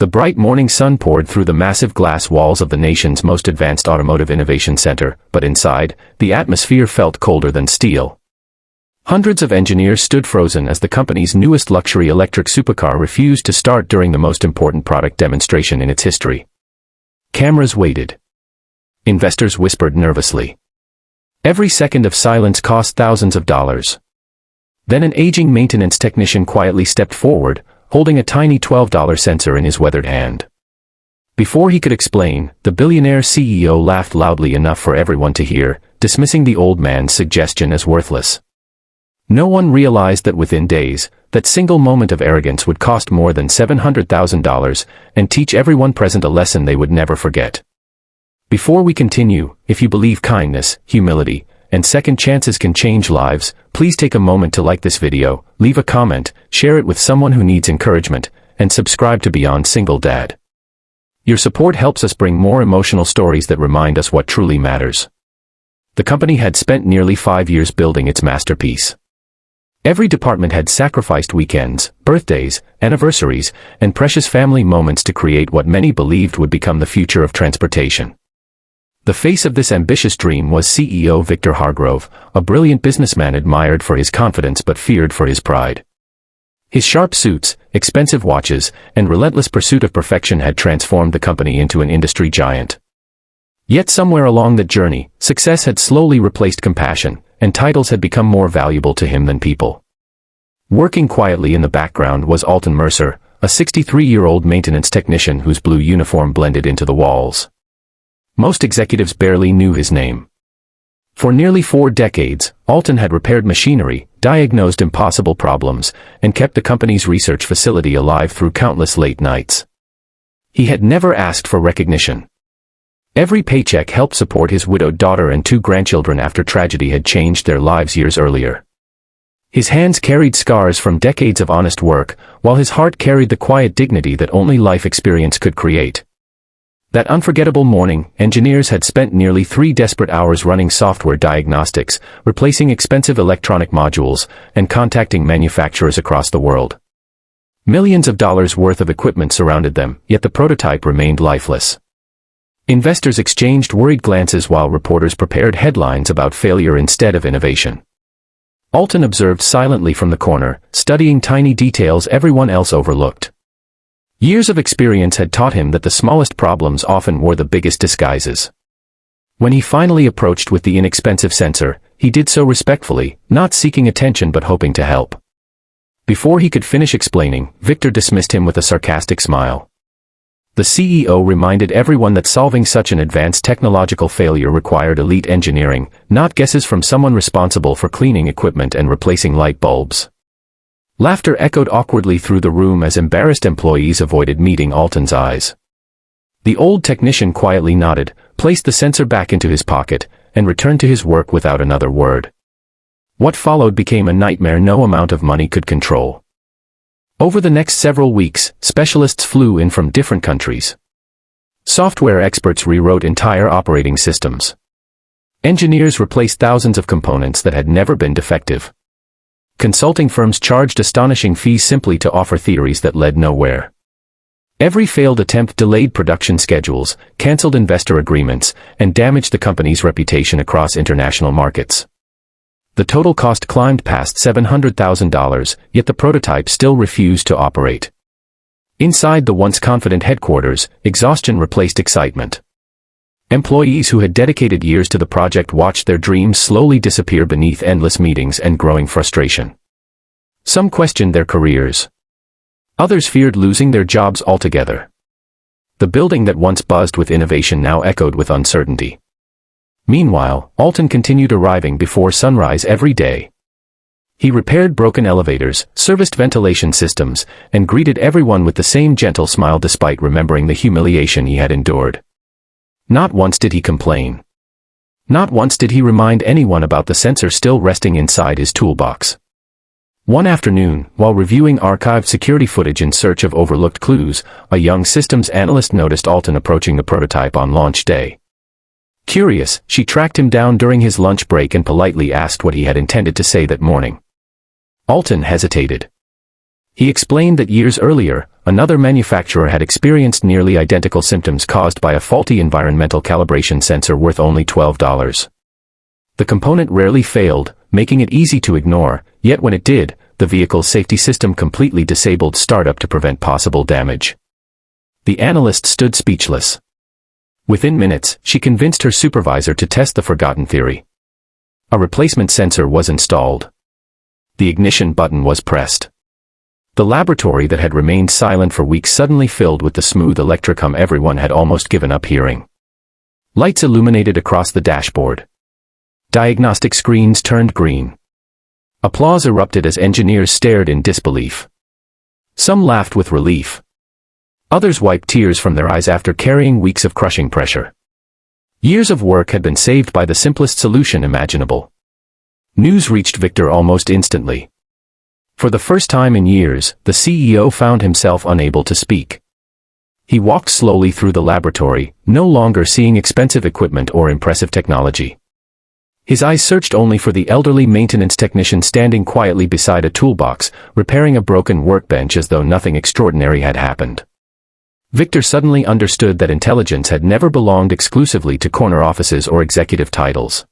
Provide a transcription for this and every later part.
The bright morning sun poured through the massive glass walls of the nation's most advanced automotive innovation center, but inside, the atmosphere felt colder than steel. Hundreds of engineers stood frozen as the company's newest luxury electric supercar refused to start during the most important product demonstration in its history. Cameras waited. Investors whispered nervously. Every second of silence cost thousands of dollars. Then an aging maintenance technician quietly stepped forward, holding a tiny $12 sensor in his weathered hand. Before he could explain, the billionaire CEO laughed loudly enough for everyone to hear, dismissing the old man's suggestion as worthless. No one realized that within days, that single moment of arrogance would cost more than $700,000 and teach everyone present a lesson they would never forget. Before we continue, if you believe kindness, humility, and second chances can change lives, please take a moment to like this video, leave a comment, share it with someone who needs encouragement, and subscribe to Beyond Single Dad. Your support helps us bring more emotional stories that remind us what truly matters. The company had spent nearly 5 years building its masterpiece. Every department had sacrificed weekends, birthdays, anniversaries, and precious family moments to create what many believed would become the future of transportation. The face of this ambitious dream was CEO Victor Hargrove, a brilliant businessman admired for his confidence but feared for his pride. His sharp suits, expensive watches, and relentless pursuit of perfection had transformed the company into an industry giant. Yet somewhere along that journey, success had slowly replaced compassion, and titles had become more valuable to him than people. Working quietly in the background was Alton Mercer, a 63-year-old maintenance technician whose blue uniform blended into the walls. Most executives barely knew his name. For nearly 4 decades, Alton had repaired machinery, diagnosed impossible problems, and kept the company's research facility alive through countless late nights. He had never asked for recognition. Every paycheck helped support his widowed daughter and 2 grandchildren after tragedy had changed their lives years earlier. His hands carried scars from decades of honest work, while his heart carried the quiet dignity that only life experience could create. That unforgettable morning, engineers had spent nearly 3 desperate hours running software diagnostics, replacing expensive electronic modules, and contacting manufacturers across the world. Millions of dollars worth of equipment surrounded them, yet the prototype remained lifeless. Investors exchanged worried glances while reporters prepared headlines about failure instead of innovation. Alton observed silently from the corner, studying tiny details everyone else overlooked. Years of experience had taught him that the smallest problems often wore the biggest disguises. When he finally approached with the inexpensive sensor, he did so respectfully, not seeking attention but hoping to help. Before he could finish explaining, Victor dismissed him with a sarcastic smile. The CEO reminded everyone that solving such an advanced technological failure required elite engineering, not guesses from someone responsible for cleaning equipment and replacing light bulbs. Laughter echoed awkwardly through the room as embarrassed employees avoided meeting Alton's eyes. The old technician quietly nodded, placed the sensor back into his pocket, and returned to his work without another word. What followed became a nightmare no amount of money could control. Over the next several weeks, specialists flew in from different countries. Software experts rewrote entire operating systems. Engineers replaced thousands of components that had never been defective. Consulting firms charged astonishing fees simply to offer theories that led nowhere. Every failed attempt delayed production schedules, canceled investor agreements, and damaged the company's reputation across international markets. The total cost climbed past $700,000, yet the prototype still refused to operate. Inside the once confident headquarters, exhaustion replaced excitement. Employees who had dedicated years to the project watched their dreams slowly disappear beneath endless meetings and growing frustration. Some questioned their careers. Others feared losing their jobs altogether. The building that once buzzed with innovation now echoed with uncertainty. Meanwhile, Alton continued arriving before sunrise every day. He repaired broken elevators, serviced ventilation systems, and greeted everyone with the same gentle smile despite remembering the humiliation he had endured. Not once did he complain. Not once did he remind anyone about the sensor still resting inside his toolbox. One afternoon, while reviewing archived security footage in search of overlooked clues, a young systems analyst noticed Alton approaching the prototype on launch day. Curious, she tracked him down during his lunch break and politely asked what he had intended to say that morning. Alton hesitated. He explained that years earlier, another manufacturer had experienced nearly identical symptoms caused by a faulty environmental calibration sensor worth only $12. The component rarely failed, making it easy to ignore, yet when it did, the vehicle's safety system completely disabled startup to prevent possible damage. The analyst stood speechless. Within minutes, she convinced her supervisor to test the forgotten theory. A replacement sensor was installed. The ignition button was pressed. The laboratory that had remained silent for weeks suddenly filled with the smooth electric hum everyone had almost given up hearing. Lights illuminated across the dashboard. Diagnostic screens turned green. Applause erupted as engineers stared in disbelief. Some laughed with relief. Others wiped tears from their eyes after carrying weeks of crushing pressure. Years of work had been saved by the simplest solution imaginable. News reached Victor almost instantly. For the first time in years, the CEO found himself unable to speak. He walked slowly through the laboratory, no longer seeing expensive equipment or impressive technology. His eyes searched only for the elderly maintenance technician standing quietly beside a toolbox, repairing a broken workbench as though nothing extraordinary had happened. Victor suddenly understood that intelligence had never belonged exclusively to corner offices or executive titles.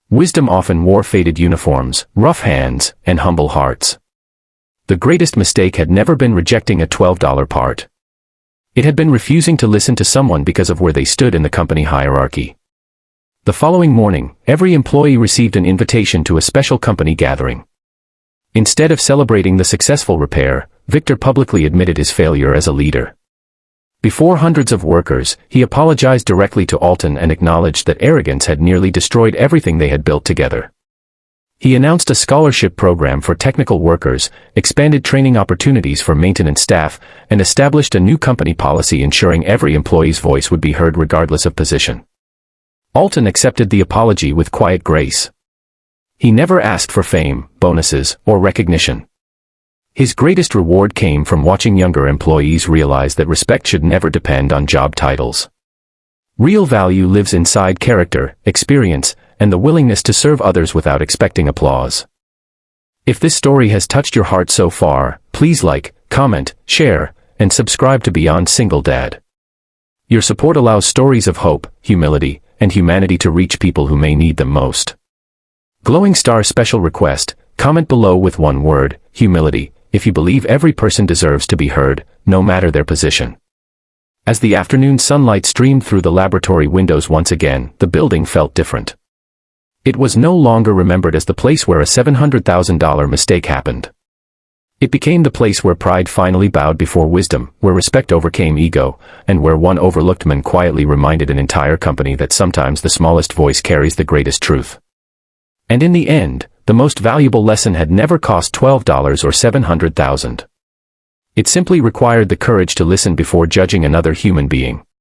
Wisdom often wore faded uniforms, rough hands, and humble hearts. The greatest mistake had never been rejecting a $12 part. It had been refusing to listen to someone because of where they stood in the company hierarchy. The following morning, every employee received an invitation to a special company gathering. Instead of celebrating the successful repair, Victor publicly admitted his failure as a leader. Before hundreds of workers, he apologized directly to Alton and acknowledged that arrogance had nearly destroyed everything they had built together. He announced a scholarship program for technical workers, expanded training opportunities for maintenance staff, and established a new company policy ensuring every employee's voice would be heard regardless of position. Alton accepted the apology with quiet grace. He never asked for fame, bonuses, or recognition. His greatest reward came from watching younger employees realize that respect should never depend on job titles. Real value lives inside character, experience, and the willingness to serve others without expecting applause. If this story has touched your heart so far, please like, comment, share, and subscribe to Beyond Single Dad. Your support allows stories of hope, humility, and humanity to reach people who may need them most. Glowing star special request, comment below with one word, humility, if you believe every person deserves to be heard, no matter their position. As the afternoon sunlight streamed through the laboratory windows once again, the building felt different. It was no longer remembered as the place where a $700,000 mistake happened. It became the place where pride finally bowed before wisdom, where respect overcame ego, and where one overlooked man quietly reminded an entire company that sometimes the smallest voice carries the greatest truth. And in the end, the most valuable lesson had never cost $12 or $700,000. It simply required the courage to listen before judging another human being.